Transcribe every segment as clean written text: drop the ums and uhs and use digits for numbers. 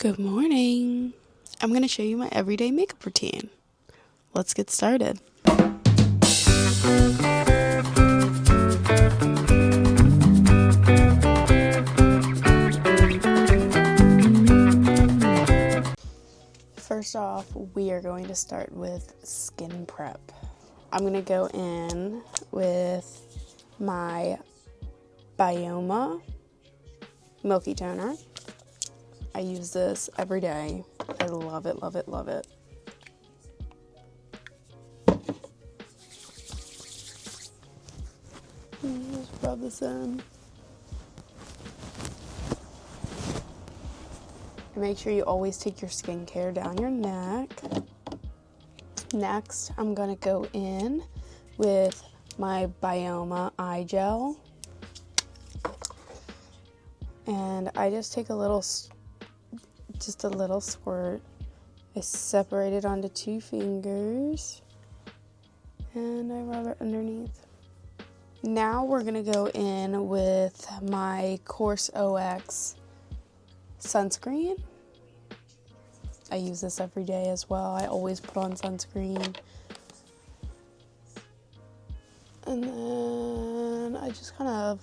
Good morning. I'm going to show you my everyday makeup routine. Let's get started. First off, we are going to start with skin prep. I'm going to go in with my Byoma Milky Toner. I use this every day. I love it, love it, love it. Just rub this in. And make sure you always take your skincare down your neck. Next, I'm going to go in with my Byoma Eye Gel. And I just take a little squirt. I separate it onto 2 fingers. And I rub it underneath. Now we're going to go in with my Corsrx Sunscreen. I use this every day as well. I always put on sunscreen. And then I just kind of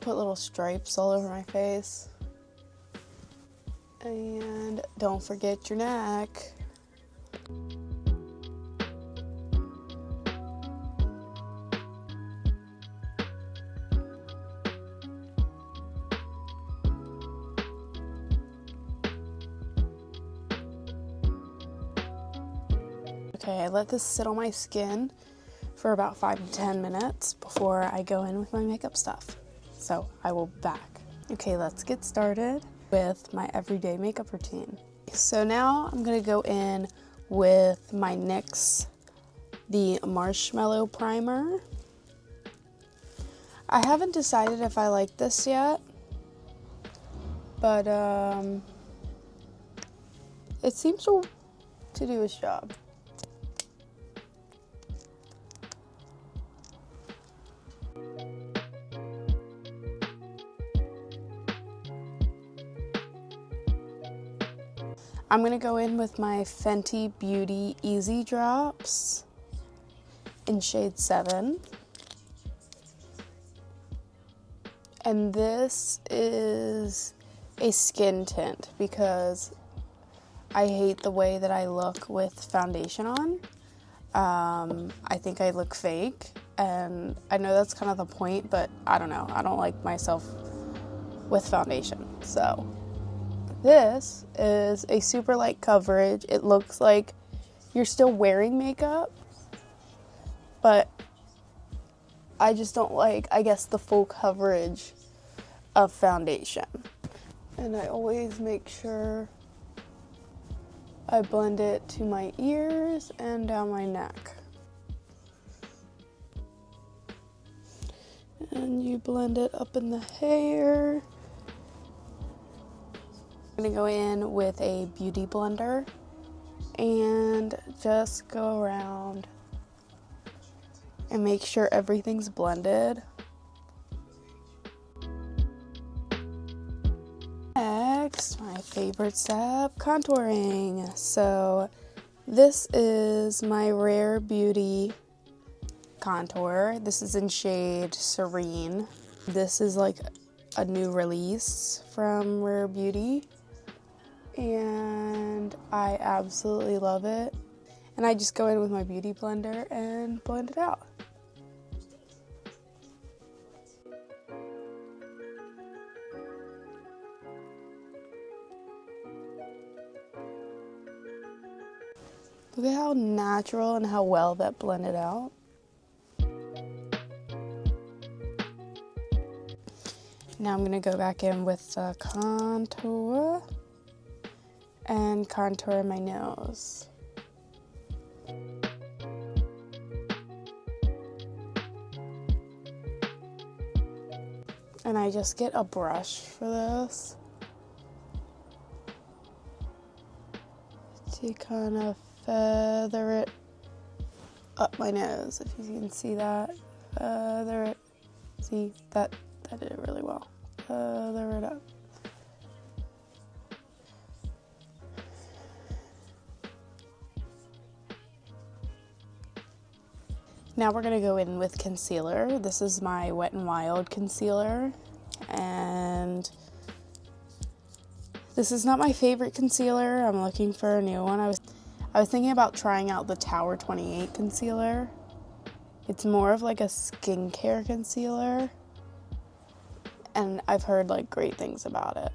put little stripes all over my face. And don't forget your neck. Okay, I let this sit on my skin for about 5 to 10 minutes before I go in with my makeup stuff. So I will be back. Okay, let's get started with my everyday makeup routine. So now I'm gonna go in with my NYX, the Marshmallow Primer. I haven't decided if I like this yet, but it seems to do its job. I'm going to go in with my Fenty Beauty Eaze drops in shade 7. And this is a skin tint because I hate the way that I look with foundation on. I think I look fake, and I know that's kind of the point, but I don't know. I don't like myself with foundation, so this is a super light coverage. It looks like you're still wearing makeup, but I just don't like, I guess, the full coverage of foundation. And I always make sure I blend it to my ears and down my neck. And you blend it up in the hair. I'm gonna go in with a beauty blender and just go around and make sure everything's blended. Next, my favorite step, contouring. So this is my Rare Beauty contour. This is in shade Serene. This is like a new release from Rare Beauty, and I absolutely love it. And I just go in with my beauty blender and blend it out. Look at how natural and how well that blended out. Now I'm going to go back in with the contour and contour my nose. And I just get a brush for this to kind of feather it up my nose, if you can see that. Feather it. See, that did it really well. Feather it up. Now we're gonna go in with concealer. This is my Wet n Wild concealer, and this is not my favorite concealer. I'm looking for a new one. I was thinking about trying out the Tower 28 concealer. It's more of like a skincare concealer, and I've heard like great things about it.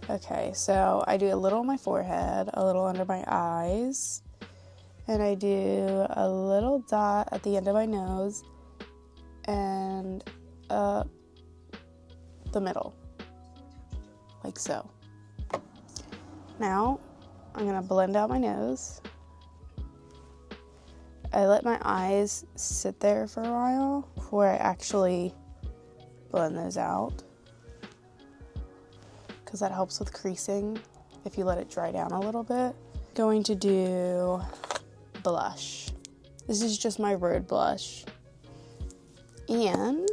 Okay, so I do a little on my forehead, a little under my eyes, and I do a little dot at the end of my nose and up the middle, like so. Now I'm gonna blend out my nose. I let my eyes sit there for a while before I actually blend those out, because that helps with creasing if you let it dry down a little bit. Going to do blush. This is just my Rhode blush, and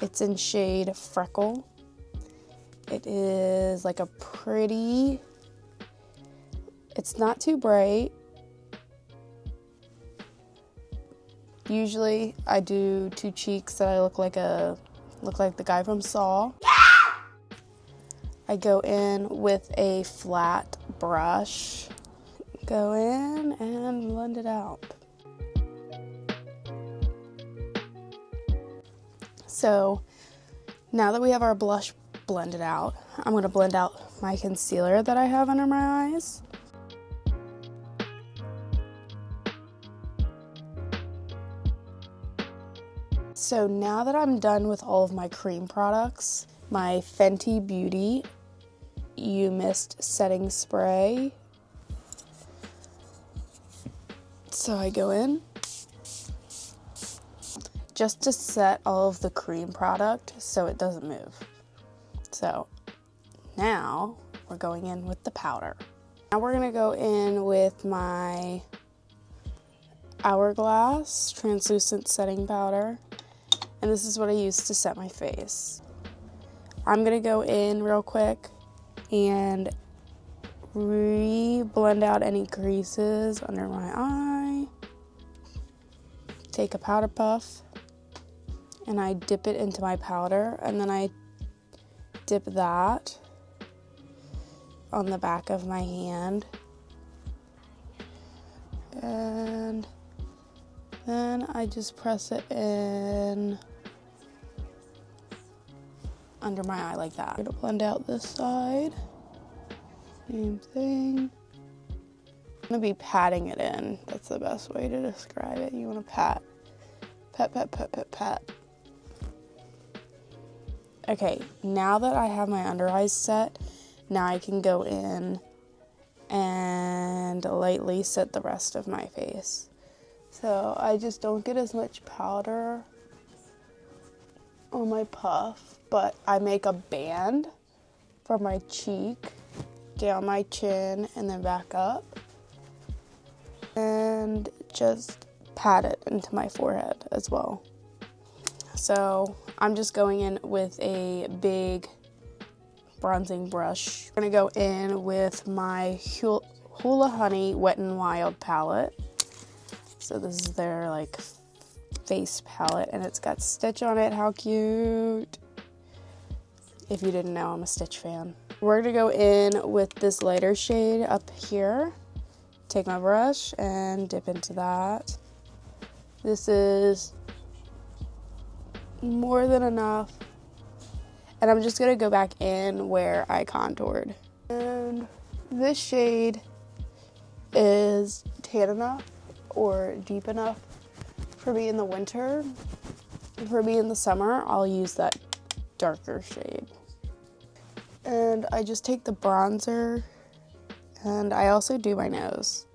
it's in shade Freckle. It is like a pretty, it's not too bright. Usually I do two cheeks that I look like the guy from Saw. I go in with a flat brush. Go in and blend it out. So now that we have our blush blended out, I'm going to blend out my concealer that I have under my eyes. So now that I'm done with all of my cream products, my Fenty Beauty You Mist Setting Spray. So I go in just to set all of the cream product so it doesn't move. So now we're going in with the powder. Now we're gonna go in with my Hourglass translucent setting powder, and this is what I use to set my face. I'm gonna go in real quick and blend out any creases under my eye. Take a powder puff and I dip it into my powder, and then I dip that on the back of my hand, and then I just press it in under my eye like that. I'm gonna blend out this side. Same thing. I'm gonna be patting it in. That's the best way to describe it. You wanna pat. Pat, pat, pat, pat, pat. Okay, now that I have my under eyes set, now I can go in and lightly set the rest of my face. So I just don't get as much powder on my puff, but I make a band from my cheek down my chin and then back up, and just pat it into my forehead as well. So I'm just going in with a big bronzing brush. I'm gonna go in with my Hula Honey Wet n Wild palette. So this is their like face palette, and it's got Stitch on it. How cute. If you didn't know, I'm a Stitch fan. We're gonna go in with this lighter shade up here. Take my brush and dip into that. This is more than enough. And I'm just gonna go back in where I contoured. And this shade is tan enough or deep enough for me in the winter. For me in the summer, I'll use that darker shade. And I just take the bronzer, and I also do my nose.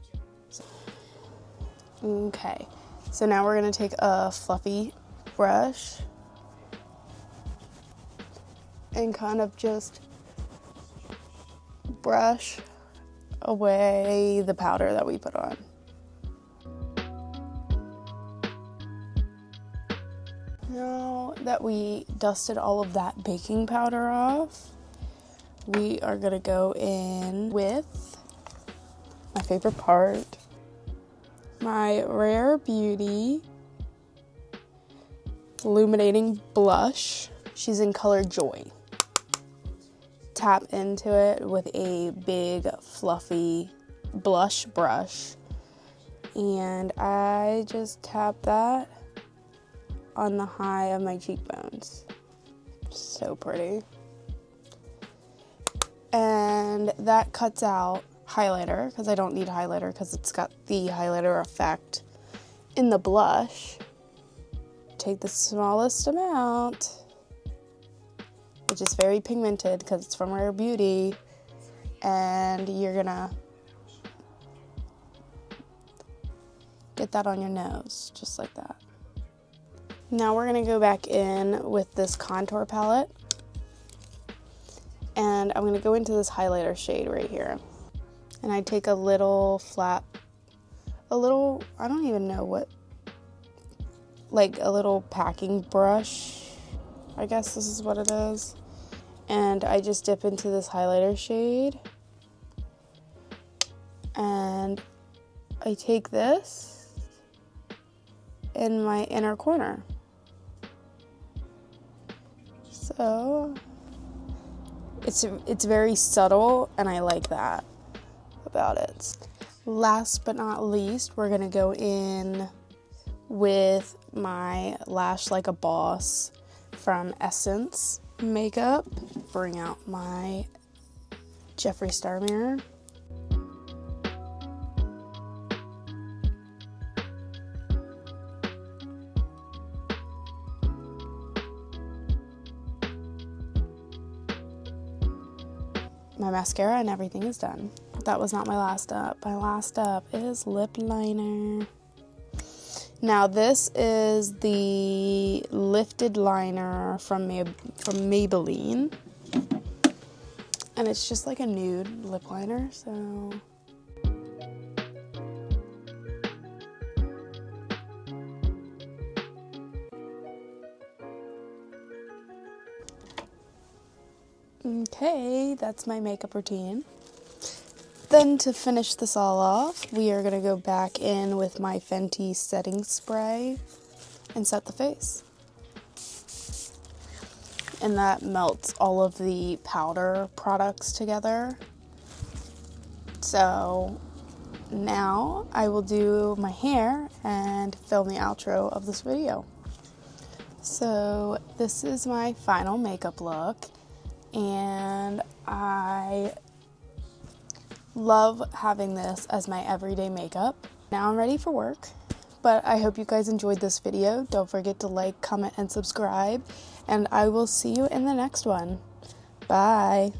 Okay, so now we're gonna take a fluffy brush and kind of just brush away the powder that we put on. Now that we dusted all of that baking powder off, we are gonna go in with my favorite part, my Rare Beauty Illuminating Blush. She's in color Joy. Tap into it with a big fluffy blush brush, and I just tap that on the high of my cheekbones. So pretty. And that cuts out highlighter, because I don't need highlighter because it's got the highlighter effect in the blush. Take the smallest amount, which is very pigmented because it's from Rare Beauty, and you're gonna get that on your nose, just like that. Now we're gonna go back in with this contour palette, and I'm gonna go into this highlighter shade right here. And I take a little flat, I don't even know what, like a little packing brush, I guess this is what it is. And I just dip into this highlighter shade, and I take this in my inner corner. So it's very subtle, and I like that about it. Last but not least, we're gonna go in with my Lash Like a Boss from Essence makeup. Bring out my Jeffree Star mirror. My mascara and everything is done. That was not my last step. My last step is lip liner. Now this is the lifted liner from Maybelline, and it's just like a nude lip liner, so okay, that's my makeup routine. Then to finish this all off, we are going to go back in with my Fenty setting spray and set the face. And that melts all of the powder products together. So now I will do my hair and film the outro of this video. So this is my final makeup look, and I love having this as my everyday makeup. Now I'm ready for work, but I hope you guys enjoyed this video. Don't forget to like, comment, and subscribe, and I will see you in the next one. Bye.